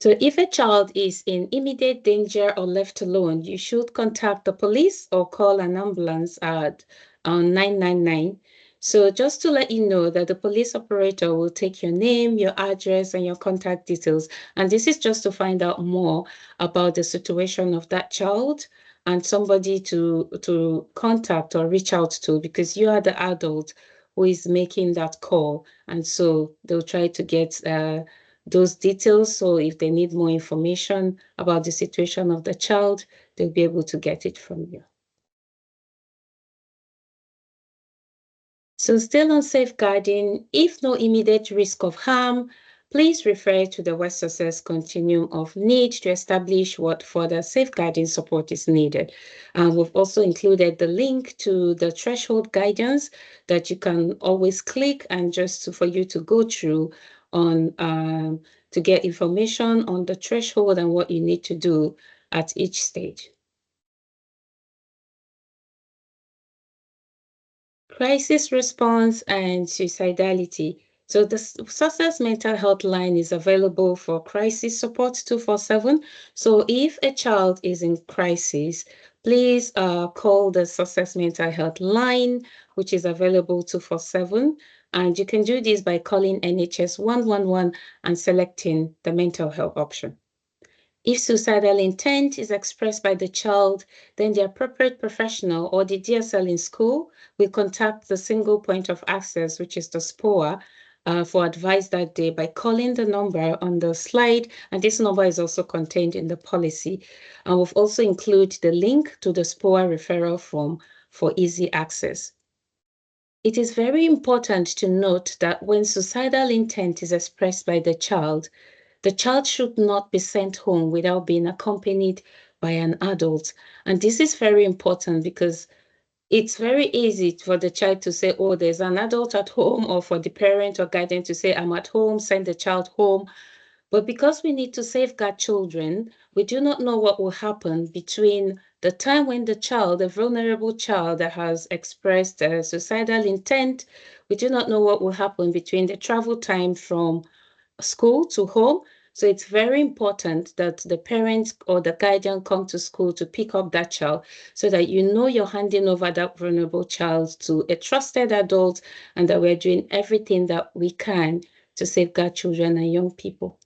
So if a child is in immediate danger or left alone, you should contact the police or call an ambulance at 999. So just to let you know that the police operator will take your name, your address, and your contact details. And this is just to find out more about the situation of that child and somebody to contact or reach out to, because you are the adult who is making that call. And so they'll try to get those details. So if they need more information about the situation of the child, they'll be able to get it from you. So still on safeguarding, if no immediate risk of harm, please refer to the West Sussex Continuum of Need to establish what further safeguarding support is needed. And we've also included the link to the threshold guidance that you can always click and just for you to go through on to get information on the threshold and what you need to do at each stage. Crisis response and suicidality. So the Sussex Mental Health Line is available for crisis support 24/7. So if a child is in crisis, please call the Sussex Mental Health Line, which is available 24/7. And you can do this by calling NHS 111 and selecting the mental health option. If suicidal intent is expressed by the child, then the appropriate professional or the DSL in school will contact the single point of access, which is the SPOA, for advice that day by calling the number on the slide. And this number is also contained in the policy. And we've also included the link to the SPOA referral form for easy access. It is very important to note that when suicidal intent is expressed by the child should not be sent home without being accompanied by an adult. And this is very important because it's very easy for the child to say, oh, there's an adult at home, or for the parent or guardian to say, I'm at home, send the child home. But because we need to safeguard children, we do not know what will happen between the time when the child, a vulnerable child that has expressed suicidal intent, we do not know what will happen between the travel time from school to home. So it's very important that the parents or the guardian come to school to pick up that child so that you know you're handing over that vulnerable child to a trusted adult and that we're doing everything that we can to safeguard children and young people.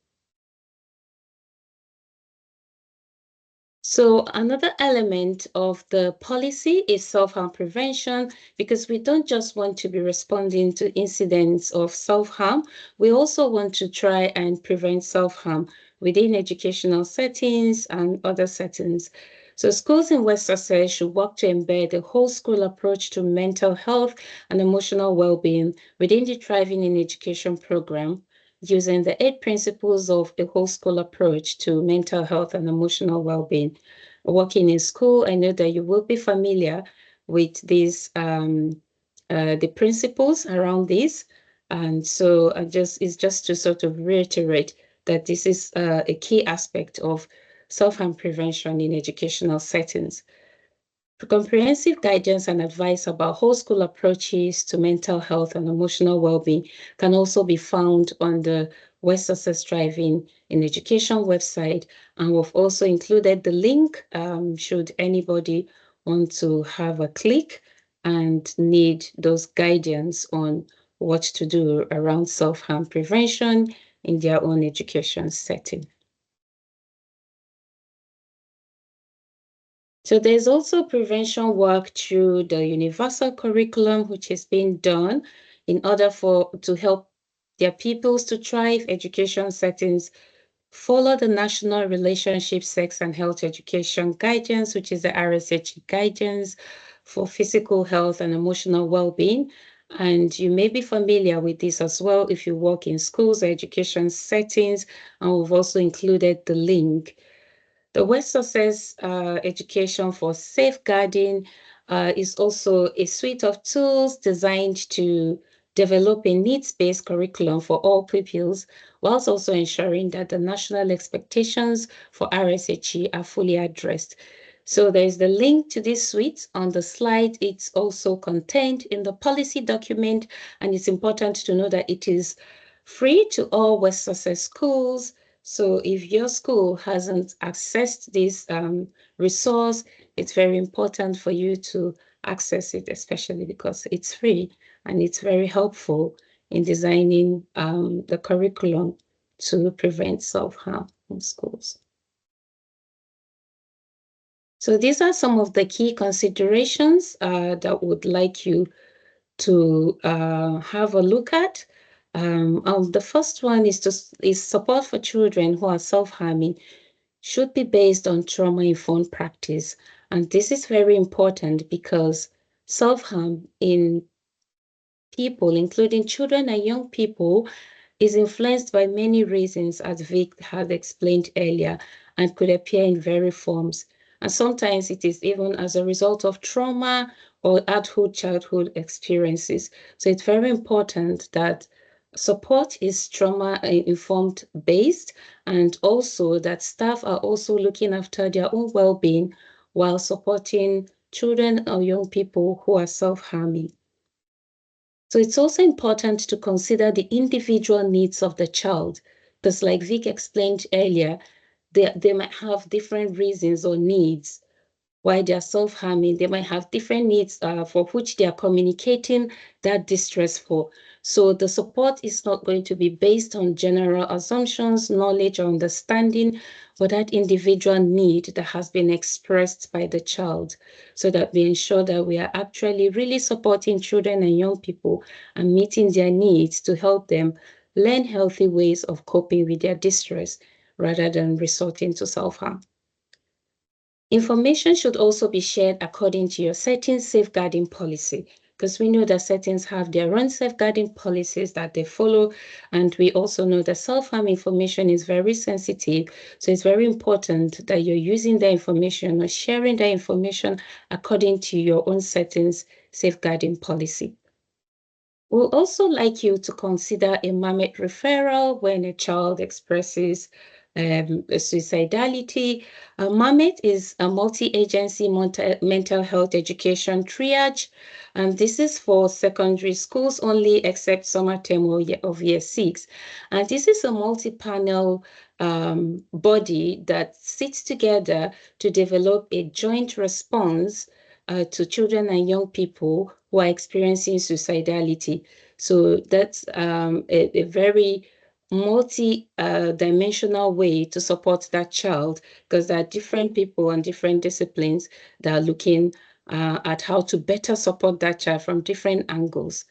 So another element of the policy is self-harm prevention, because we don't just want to be responding to incidents of self-harm, we also want to try and prevent self-harm within educational settings and other settings. So schools in West Sussex should work to embed a whole school approach to mental health and emotional well-being within the Thriving in Education program, using the 8 principles of a whole school approach to mental health and emotional well-being. Working in school, I know that you will be familiar with these the principles around this. And so it's just to sort of reiterate that this is a key aspect of self-harm prevention in educational settings. Comprehensive guidance and advice about whole school approaches to mental health and emotional well-being can also be found on the West Sussex Thriving in Education website. And we've also included the link should anybody want to have a click and need those guidance on what to do around self-harm prevention in their own education setting. So there's also prevention work through the universal curriculum, which is being done in order to help their pupils to thrive. Education settings follow the National Relationship, Sex and Health Education Guidance, which is the RSH guidance for physical health and emotional well-being. And you may be familiar with this as well if you work in schools or education settings, and we've also included the link. The West Sussex Education for Safeguarding is also a suite of tools designed to develop a needs-based curriculum for all pupils, whilst also ensuring that the national expectations for RSHE are fully addressed. So there's the link to this suite on the slide. It's also contained in the policy document, and it's important to know that it is free to all West Sussex schools. So if your school hasn't accessed this resource, it's very important for you to access it, especially because it's free and it's very helpful in designing the curriculum to prevent self-harm in schools. So these are some of the key considerations that would like you to have a look at. The first one is support for children who are self-harming should be based on trauma-informed practice. And this is very important because self-harm in people, including children and young people, is influenced by many reasons, as Vic had explained earlier, and could appear in various forms. And sometimes it is even as a result of trauma or adulthood, childhood experiences. So it's very important that support is trauma-informed based, and also that staff are also looking after their own well-being while supporting children or young people who are self-harming. So it's also important to consider the individual needs of the child, because like Vic explained earlier, they might have different reasons or needs why they're self-harming. They might have different needs for which they are communicating that distress for. So the support is not going to be based on general assumptions, knowledge, or understanding, but that individual need that has been expressed by the child, so that we ensure that we are actually really supporting children and young people and meeting their needs to help them learn healthy ways of coping with their distress rather than resorting to self-harm. Information should also be shared according to your settings safeguarding policy, because we know that settings have their own safeguarding policies that they follow. And we also know that self-harm information is very sensitive. So it's very important that you're using the information or sharing the information according to your own settings safeguarding policy. We'll also like you to consider a MAMET referral when a child expresses suicidality. MAMET is a multi-agency mental health education triage, and this is for secondary schools only, except summer term of year 6. And this is a multi-panel body that sits together to develop a joint response to children and young people who are experiencing suicidality. So that's a very multi-dimensional way to support that child, because there are different people and different disciplines that are looking at how to better support that child from different angles.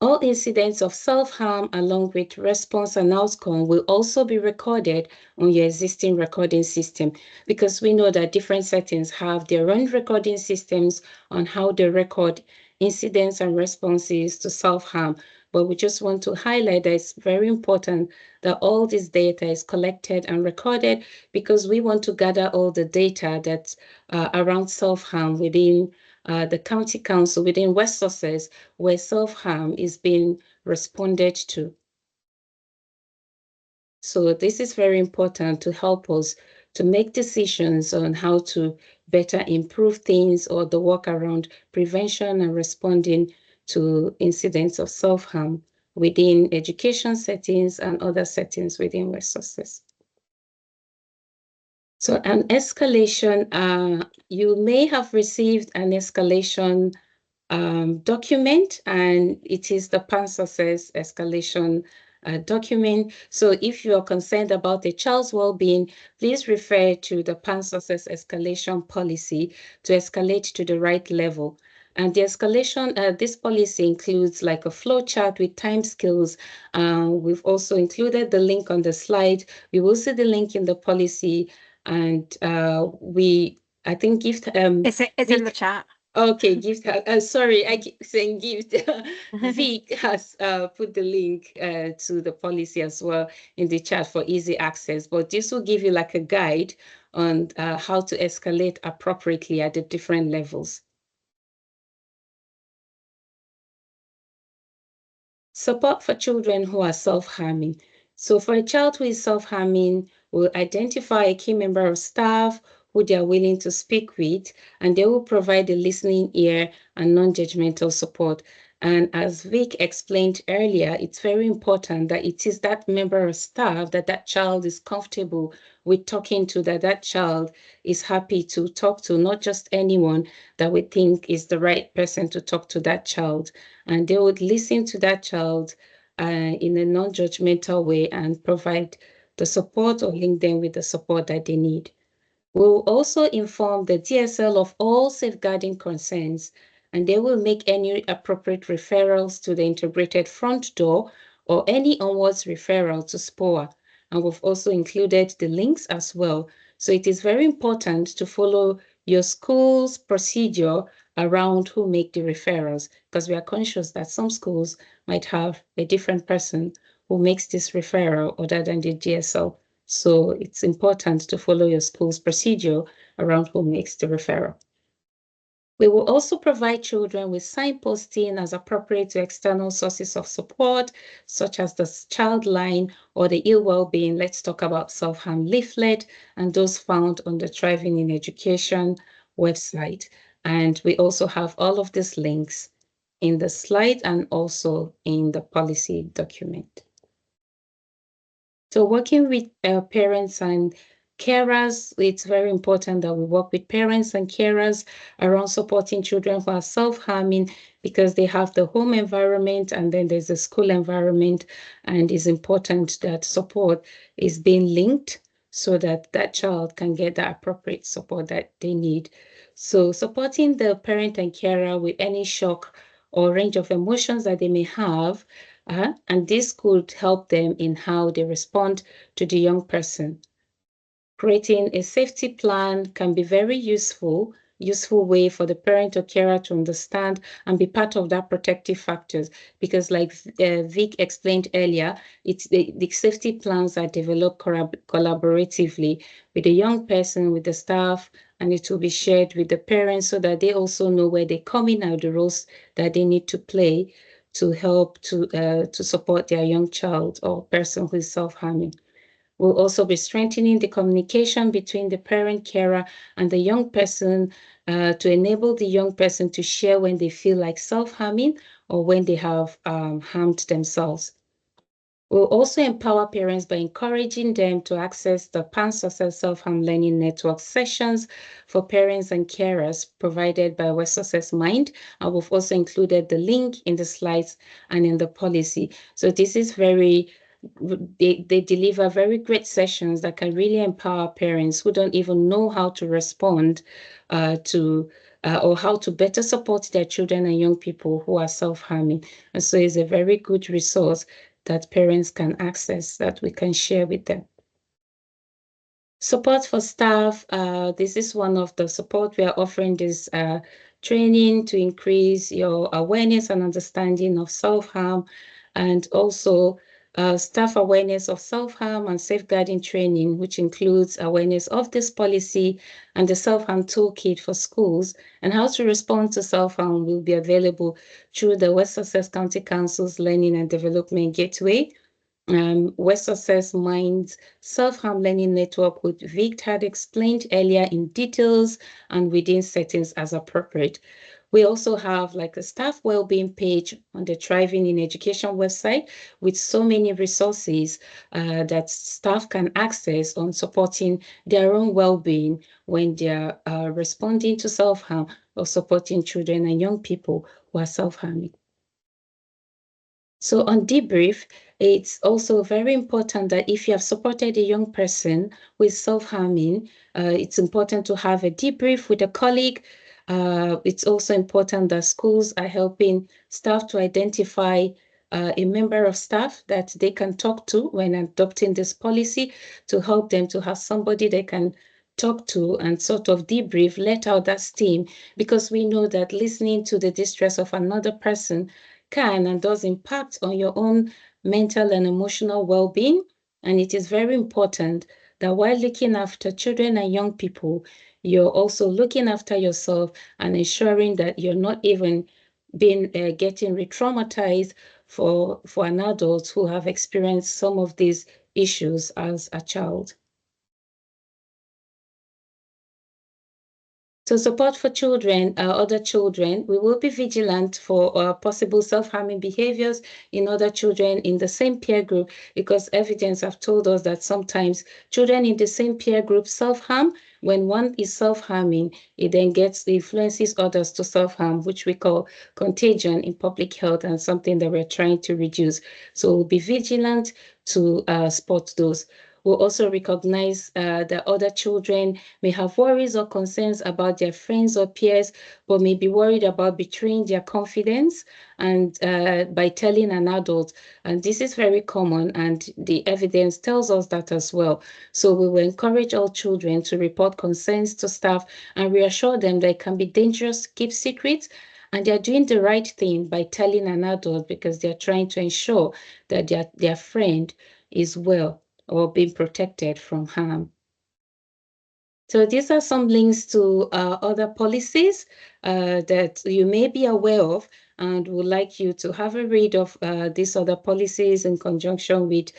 All incidents of self-harm along with response and outcome will also be recorded on your existing recording system, because we know that different settings have their own recording systems on how they record incidents and responses to self-harm. But we just want to highlight that it's very important that all this data is collected and recorded, because we want to gather all the data that's around self-harm within the county council, within West Sussex, where self-harm is being responded to. So this is very important to help us to make decisions on how to better improve things or the work around prevention and responding to incidents of self-harm within education settings and other settings within West Sussex. So an escalation, you may have received an escalation document, and it is the Pan-Sussex escalation document. So if you are concerned about a child's well-being, please refer to the Pan-Sussex escalation policy to escalate to the right level. And the escalation, this policy includes like a flow chart with time scales. We've also included the link on the slide. We will see the link in the policy, and I think gift. It's in the chat. Okay, gift. Sorry, I keep saying gift. Vic has put the link to the policy as well in the chat for easy access. But this will give you like a guide on how to escalate appropriately at the different levels. Support for children who are self-harming. So for a child who is self-harming, we'll identify a key member of staff who they are willing to speak with, and they will provide a listening ear and non-judgmental support. And as Vic explained earlier, it's very important that it is that member of staff that that child is comfortable with talking to, that that child is happy to talk to, not just anyone that we think is the right person to talk to that child. And they would listen to that child in a non-judgmental way and provide the support or link them with the support that they need. We'll also inform the DSL of all safeguarding concerns, and they will make any appropriate referrals to the integrated front door or any onwards referral to SPOA. And we've also included the links as well. So it is very important to follow your school's procedure around who make the referrals, because we are conscious that some schools might have a different person who makes this referral other than the DSL. So it's important to follow your school's procedure around who makes the referral. We will also provide children with signposting as appropriate to external sources of support, such as the Child Line or the Ill Wellbeing Let's Talk About Self-Harm leaflet, and those found on the Thriving in Education website. And we also have all of these links in the slide and also in the policy document. So working with parents and carers, it's very important that we work with parents and carers around supporting children who are self-harming, because they have the home environment and then there's the school environment, and it's important that support is being linked so that that child can get the appropriate support that they need. So supporting the parent and carer with any shock or range of emotions that they may have, and this could help them in how they respond to the young person. Creating a safety plan can be very useful way for the parent or carer to understand and be part of that protective factors, because like Vic explained earlier, it's the safety plans are developed collaboratively with the young person, with the staff, and it will be shared with the parents so that they also know where they come in and the roles that they need to play to help to support their young child or person who is self-harming. We'll also be strengthening the communication between the parent, carer, and the young person to enable the young person to share when they feel like self-harming or when they have harmed themselves. We'll also empower parents by encouraging them to access the Pan-Sussex Self-Harm Learning Network sessions for parents and carers provided by West Sussex Mind. And we've also included the link in the slides and in the policy. So this is they deliver very great sessions that can really empower parents who don't even know how to respond to or how to better support their children and young people who are self-harming. And so it's a very good resource that parents can access that we can share with them. Support for staff. This is one of the support we are offering this training to increase your awareness and understanding of self-harm, and also staff awareness of self-harm and safeguarding training, which includes awareness of this policy and the self-harm toolkit for schools, and how to respond to self-harm will be available through the West Sussex County Council's Learning and Development Gateway. West Sussex Minds Self-Harm Learning Network, which Vic had explained earlier in details and within settings as appropriate. We also have like a staff well-being page on the Thriving in Education website with so many resources that staff can access on supporting their own well-being when they're responding to self-harm or supporting children and young people who are self-harming. So on debrief, it's also very important that if you have supported a young person with self-harming, it's important to have a debrief with a colleague. It's also important that schools are helping staff to identify a member of staff that they can talk to when adopting this policy, to help them to have somebody they can talk to and sort of debrief, let out that steam, because we know that listening to the distress of another person can and does impact on your own mental and emotional well-being. And it is very important that while looking after children and young people, you're also looking after yourself and ensuring that you're not even getting re-traumatized for an adult who have experienced some of these issues as a child. So support for children, other children, we will be vigilant for possible self-harming behaviors in other children in the same peer group, because evidence have told us that sometimes children in the same peer group self-harm. When one is self-harming, it then influences others to self-harm, which we call contagion in public health, and something that we're trying to reduce. So we'll be vigilant to spot those. We'll also recognize that other children may have worries or concerns about their friends or peers, but may be worried about betraying their confidence and by telling an adult. And this is very common, and the evidence tells us that as well. So we will encourage all children to report concerns to staff and reassure them that it can be dangerous to keep secrets, and they're doing the right thing by telling an adult, because they're trying to ensure that their friend is well or being protected from harm. So these are some links to other policies that you may be aware of, and would like you to have a read of these other policies in conjunction with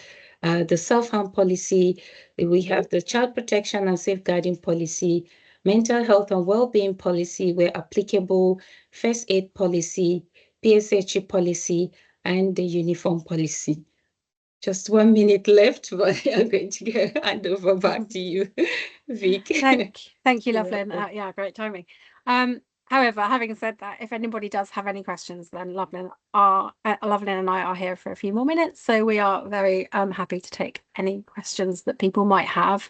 the self-harm policy. We have the child protection and safeguarding policy, mental health and well-being policy where applicable, first aid policy, PSHE policy, and the uniform policy. Just 1 minute left, but I'm going to hand over back to you, Vic. Thank you, Loveland. Yeah, great timing. However, having said that, if anybody does have any questions, then Loveland and I are here for a few more minutes, so we are very happy to take any questions that people might have.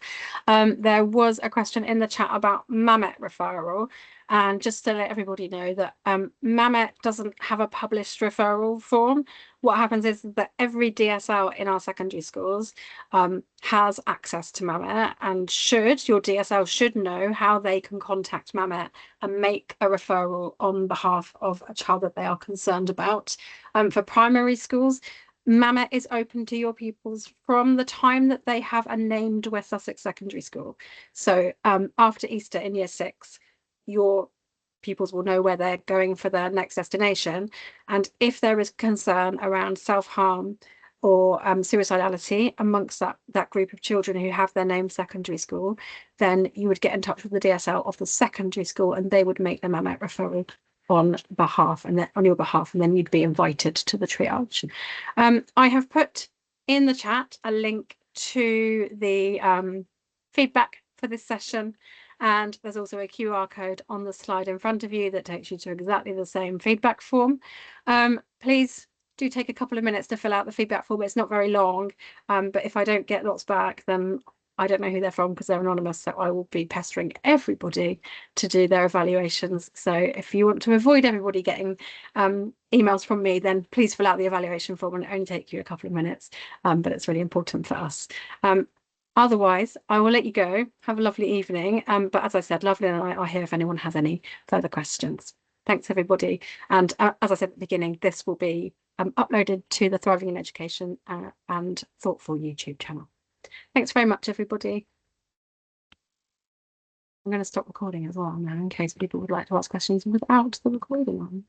There was a question in the chat about MAMET referral, and just to let everybody know that MAMET doesn't have a published referral form. What happens is that every DSL in our secondary schools has access to MAMET, and your DSL should know how they can contact MAMET and make a referral on behalf of a child that they are concerned about. For primary schools, MAMET is open to your pupils from the time that they have a named West Sussex secondary school. So after Easter in year 6, your pupils will know where they're going for their next destination. And if there is concern around self-harm or suicidality amongst that group of children who have their named secondary school, then you would get in touch with the DSL of the secondary school, and they would make the MAMET referral on your behalf, and then you'd be invited to the triage. I have put in the chat a link to the feedback for this session, and there's also a QR code on the slide in front of you that takes you to exactly the same feedback form. Please do take a couple of minutes to fill out the feedback form. It's not very long, but if I don't get lots back, then I don't know who they're from because they're anonymous, so I will be pestering everybody to do their evaluations. So if you want to avoid everybody getting emails from me, then please fill out the evaluation form, and it only take you a couple of minutes, but it's really important for us. Otherwise, I will let you go. Have a lovely evening. But as I said, Lovely and I are here if anyone has any further questions. Thanks, everybody. And as I said at the beginning, this will be uploaded to the Thriving in Education and Thoughtful YouTube channel. Thanks very much, everybody. I'm going to stop recording as well now in case people would like to ask questions without the recording on.